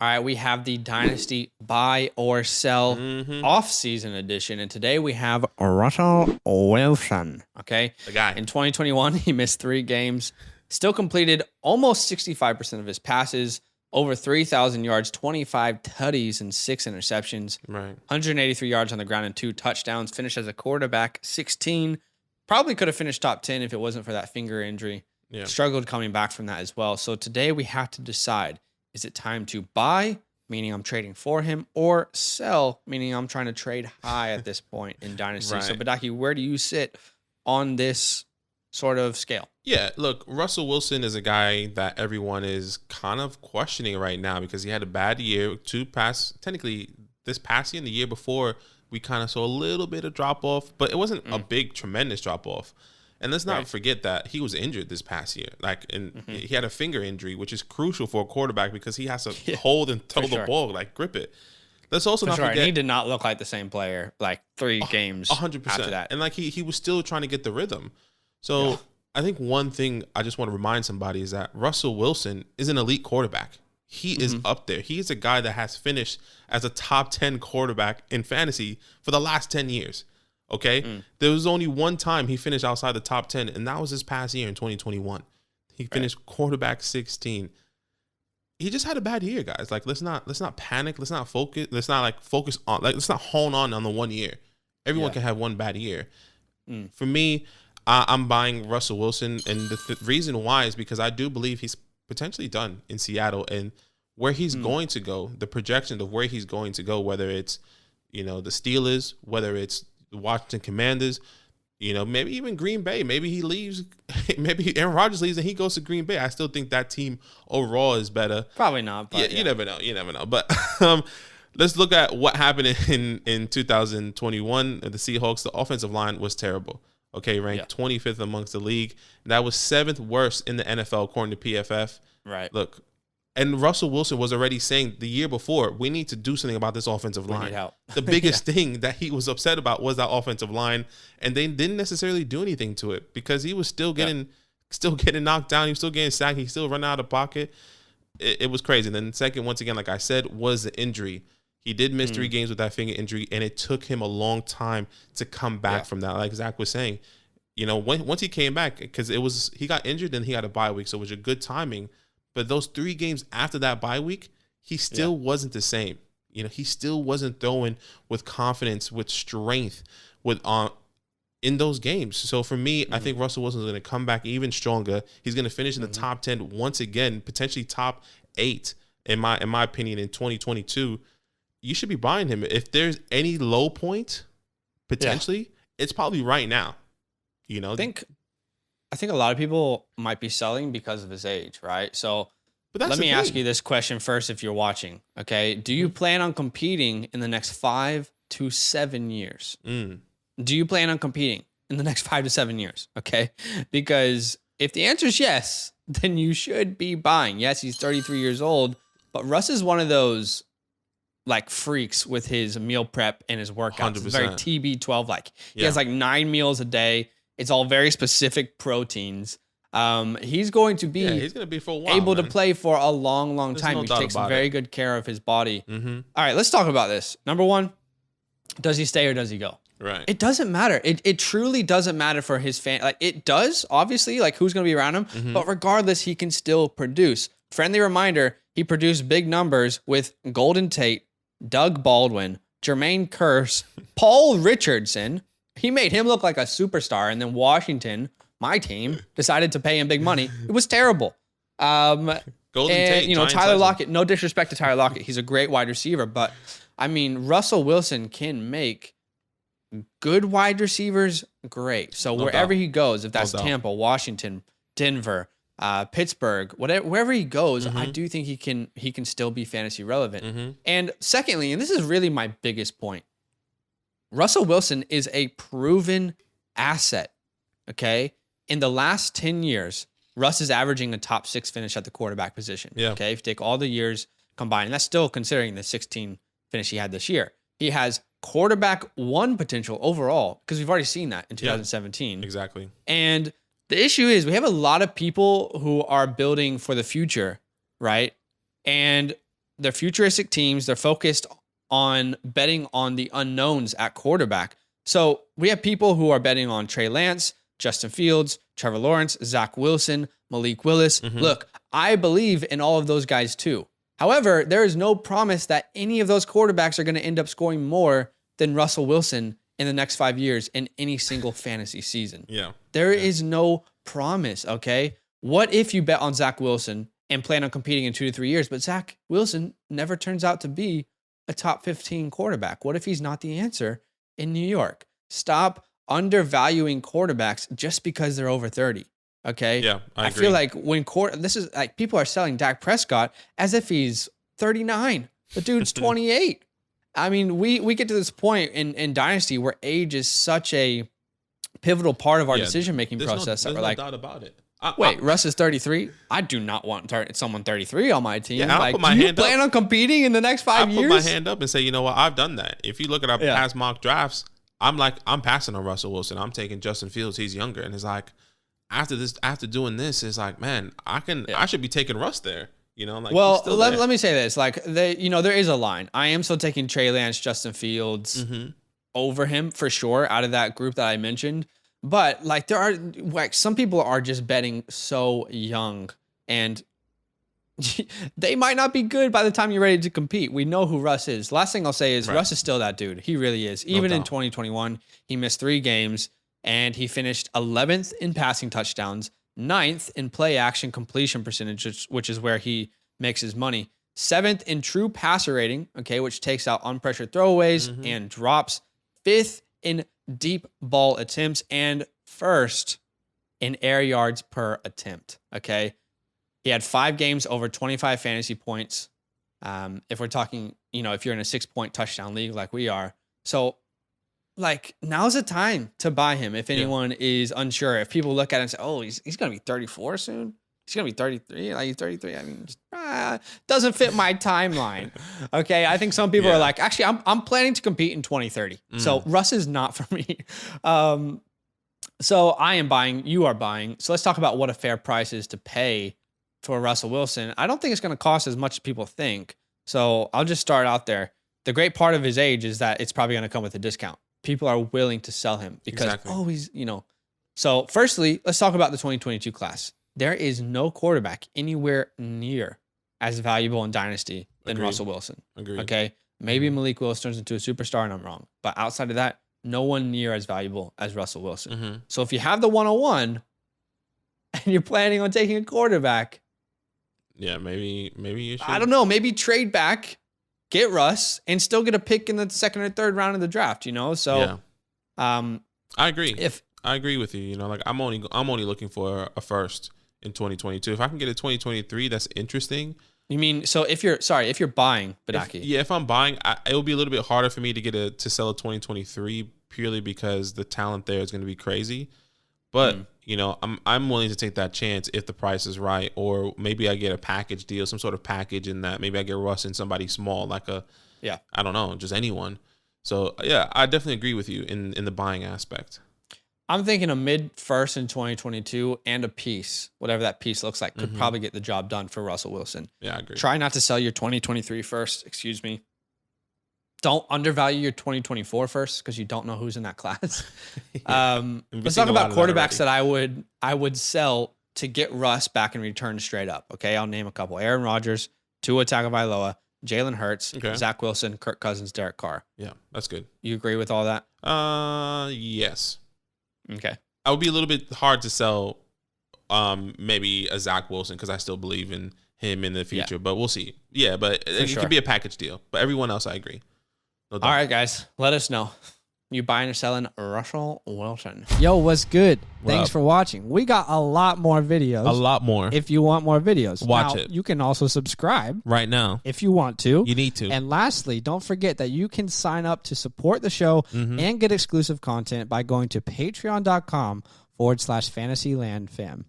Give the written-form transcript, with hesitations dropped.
All right, we have the Dynasty buy or sell off-season edition, and today we have Russell Wilson. Okay, the guy. In 2021, he missed 3 games, still completed almost 65% of his passes, over 3,000 yards, 25 tutties, and 6 interceptions. Right. 183 yards on the ground and 2 touchdowns. Finished as a quarterback, 16. Probably could have finished top 10 if it wasn't for that finger injury. Yeah. Struggled coming back from that as well. So today we have to decide. Is it time to buy, meaning I'm trading for him, or sell, meaning I'm trying to trade high at this point in Dynasty? Right. So, Badake, where do you sit on this sort of scale? Yeah, look, Russell Wilson is a guy that everyone is kind of questioning right now because he had a bad year. Technically, this past year and the year before, we kind of saw a little bit of drop-off, but it wasn't a big, tremendous drop-off. And let's not forget that he was injured this past year. He had a finger injury, which is crucial for a quarterback because he has to hold and throw the ball, grip it. Let's also not forget. He did not look like the same player 3 games 100% after that. And he was still trying to get the rhythm. So I think one thing I just want to remind somebody is that Russell Wilson is an elite quarterback. He is up there. He is a guy that has finished as a top 10 quarterback in fantasy for the last 10 years. Okay, there was only one time he finished outside the top 10, and that was this past year in 2021. He finished quarterback 16. He just had a bad year, guys. Let's not panic. Let's not focus. Let's not focus on. Let's not hone on the 1 year. Everyone can have one bad year. For me, I'm buying Russell Wilson, and the reason why is because I do believe he's potentially done in Seattle, and where he's going to go, the projection of where he's going to go, whether it's the Steelers, whether it's the Washington Commanders, maybe even Green Bay. Maybe he leaves. Maybe Aaron Rodgers leaves and he goes to Green Bay. I still think that team overall is better. Probably not. But you never know. You never know. But let's look at what happened in 2021. The Seahawks, the offensive line was terrible. Okay, ranked 25th amongst the league. And that was 7th worst in the NFL according to PFF. Right. Look. And Russell Wilson was already saying the year before, we need to do something about this offensive line. We need help. The biggest thing that he was upset about was that offensive line, and they didn't necessarily do anything to it because he was still getting knocked down. He was still getting sacked. He still running out of pocket. It was crazy. And then second, once again, like I said, was the injury. He did miss 3 games with that finger injury, and it took him a long time to come back from that. Like Zach was saying, once he came back, because he got injured, then he had a bye week, so it was a good timing. But those 3 games after that bye week, he still wasn't the same. He still wasn't throwing with confidence, with strength, in those games. So for me, I think Russell Wilson is going to come back even stronger. He's going to finish in the top 10 once again, potentially top 8 in my opinion in 2022. You should be buying him. If there's any low point, potentially, it's probably right now. I think a lot of people might be selling because of his age, right? So let me ask you this question first if you're watching, okay? Do you plan on competing in the next 5 to 7 years? Do you plan on competing in the next 5 to 7 years, okay? Because if the answer is yes, then you should be buying. Yes, he's 33 years old, but Russ is one of those freaks with his meal prep and his workouts. 100%. It's very TB12-like. He has 9 meals a day. It's all very specific proteins. He's going to be for a while, able to play for a long, long time. No he doubt takes about very it. good care of his body. All right, let's talk about this. Number 1, does he stay or does he go? Right. It doesn't matter. It truly doesn't matter for his fan. It does, obviously, who's going to be around him. But regardless, he can still produce. Friendly reminder, he produced big numbers with Golden Tate, Doug Baldwin, Jermaine Kearse, Paul Richardson. He made him look like a superstar, and then Washington, my team, decided to pay him big money. It was terrible. Golden Tate, Tyler Lockett, no disrespect to Tyler Lockett. He's a great wide receiver, but, Russell Wilson can make good wide receivers great. So wherever he goes, if that's Tampa, Washington, Denver, Pittsburgh, wherever he goes, I do think he can still be fantasy relevant. And secondly, and this is really my biggest point, Russell Wilson is a proven asset, okay? In the last 10 years, Russ is averaging a top 6 finish at the quarterback position, okay? If you take all the years combined, and that's still considering the 16 finish he had this year. He has quarterback 1 potential overall, because we've already seen that in 2017. Exactly. And the issue is we have a lot of people who are building for the future, right? And they're futuristic teams. They're focused on betting on the unknowns at quarterback. So we have people who are betting on Trey Lance, Justin Fields, Trevor Lawrence, Zach Wilson, Malik Willis. Look, I believe in all of those guys too. However, there is no promise that any of those quarterbacks are going to end up scoring more than Russell Wilson in the next 5 years in any single fantasy season. There is no promise, okay? What if you bet on Zach Wilson and plan on competing in 2 to 3 years, but Zach Wilson never turns out to be a top 15 quarterback? What if he's not the answer in New York? Stop undervaluing quarterbacks just because they're over 30. Okay. Yeah, I agree. feel like this is like people are selling Dak Prescott as if he's 39. The dude's 28. I mean, we get to this point in Dynasty where age is such a pivotal part of our decision-making process. There's that we're no like, doubt about it. Wait, Russ is 33? I do not want someone 33 on my team. Yeah, like, do you plan on competing in the next 5 years? I put my hand up and say, you know what? I've done that. If you look at our past mock drafts, I'm passing on Russell Wilson. I'm taking Justin Fields. He's younger. And it's like, after doing this, it's like, man, I should be taking Russ there. You know, like, well, let me say this. Like, there is a line. I am still taking Trey Lance, Justin Fields over him for sure out of that group that I mentioned. But like, there are like some people are just betting so young, and they might not be good by the time you're ready to compete. We know who Russ is. Last thing I'll say is Russ is still that dude. He really is. Even in 2021, he missed 3 games and he finished 11th in passing touchdowns, 9th in play action completion percentage, which is where he makes his money, 7th in true passer rating, okay, which takes out unpressured throwaways and drops, 5th in deep ball attempts, and 1st in air yards per attempt. Okay. He had 5 games over 25 fantasy points. If we're talking, if you're in a 6-point touchdown league like we are. So like, now's the time to buy him. If anyone is unsure, if people look at it and say, oh, he's going to be 34 soon. He's going to be 33. Like, he's 33. I mean, just, doesn't fit my timeline. Okay. I think some people are like, actually, I'm planning to compete in 2030. So Russ is not for me. So I am buying, you are buying. So let's talk about what a fair price is to pay for Russell Wilson. I don't think it's going to cost as much as people think. So I'll just start out there. The great part of his age is that it's probably going to come with a discount. People are willing to sell him because, he's, So firstly, let's talk about the 2022 class. There is no quarterback anywhere near as valuable in Dynasty than Russell Wilson. Agreed. Okay. Maybe Malik Willis turns into a superstar and I'm wrong. But outside of that, no one near as valuable as Russell Wilson. So if you have the 101 and you're planning on taking a quarterback, maybe you should. I don't know. Maybe trade back, get Russ, and still get a pick in the 2nd or 3rd round of the draft. So I agree. I agree with you. Like I'm only looking for a first in 2022. If I can get a 2023, that's interesting. You mean so if you're buying Badake? If I'm buying, it will be a little bit harder for me to sell a 2023 purely because the talent there is going to be crazy. But I'm willing to take that chance if the price is right, or maybe I get a package deal, some sort of package in that. Maybe I get Russ and somebody small, like I don't know, just anyone. So I definitely agree with you in the buying aspect. I'm thinking a mid-first in 2022 and a piece, whatever that piece looks like, could probably get the job done for Russell Wilson. Yeah, I agree. Try not to sell your 2023 first. Excuse me. Don't undervalue your 2024 first because you don't know who's in that class. Let's talk about quarterbacks that I would sell to get Russ back and return straight up. Okay, I'll name a couple: Aaron Rodgers, Tua Tagovailoa, Jalen Hurts, Zach Wilson, Kirk Cousins, Derek Carr. Yeah, that's good. You agree with all that? Yes. Okay. I would be a little bit hard to sell maybe a Zach Wilson because I still believe in him in the future, but we'll see. Yeah, but it could be a package deal. But everyone else, I agree. No doubt. All right, guys, let us know. You buying or selling Russell Wilson? Yo, what's good? Thanks for watching. We got a lot more videos. A lot more. If you want more videos, watch it. You can also subscribe right now if you want to. You need to. And lastly, don't forget that you can sign up to support the show and get exclusive content by going to patreon.com/Fantasyland Fam.